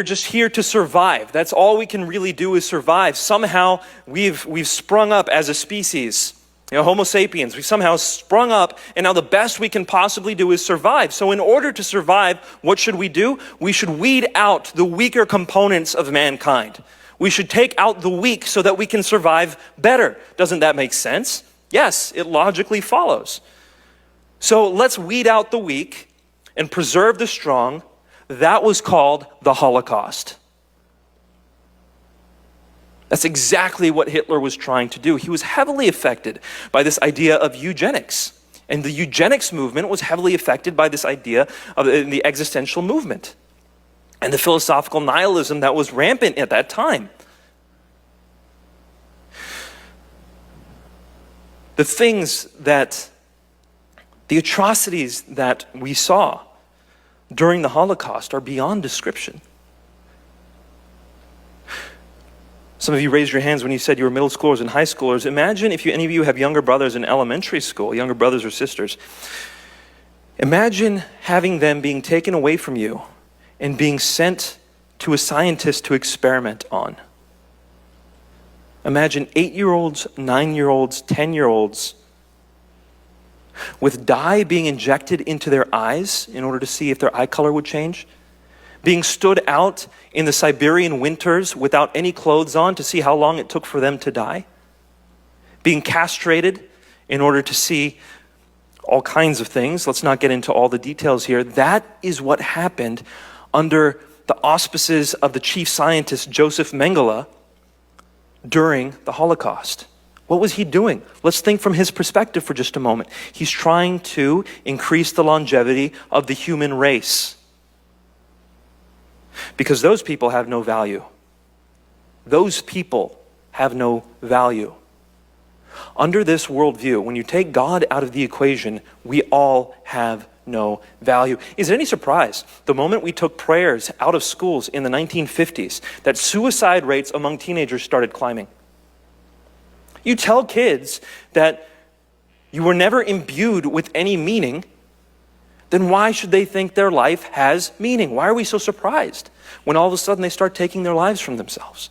We're just here to survive. That's all we can really do is survive. Somehow we've sprung up as a species. Homo sapiens, we somehow sprung up, and now the best we can possibly do is survive. So in order to survive, what should we do? We should weed out the weaker components of mankind. We should take out the weak so that we can survive better. Doesn't that make sense? Yes, it logically follows. So let's weed out the weak and preserve the strong. That was called the Holocaust. That's exactly what Hitler was trying to do. He was heavily affected by this idea of eugenics. And the eugenics movement was heavily affected by this idea of the existential movement and the philosophical nihilism that was rampant at that time. The atrocities that we saw during the Holocaust are beyond description. Some of you raised your hands when you said you were middle schoolers and high schoolers. Imagine if any of you have younger brothers in elementary school, younger brothers or sisters. Imagine having them being taken away from you and being sent to a scientist to experiment on. Imagine 8-year-olds, 9-year-olds, 10-year-olds with dye being injected into their eyes in order to see if their eye color would change. Being stood out in the Siberian winters without any clothes on to see how long it took for them to die. Being castrated in order to see all kinds of things. Let's not get into all the details here. That is what happened under the auspices of the chief scientist Joseph Mengele during the Holocaust. What was he doing? Let's think from his perspective for just a moment. He's trying to increase the longevity of the human race. Because those people have no value. Those people have no value. Under this worldview, when you take God out of the equation, we all have no value. Is it any surprise, the moment we took prayers out of schools in the 1950s, that suicide rates among teenagers started climbing? You tell kids that you were never imbued with any meaning, then why should they think their life has meaning? Why are we so surprised when all of a sudden they start taking their lives from themselves?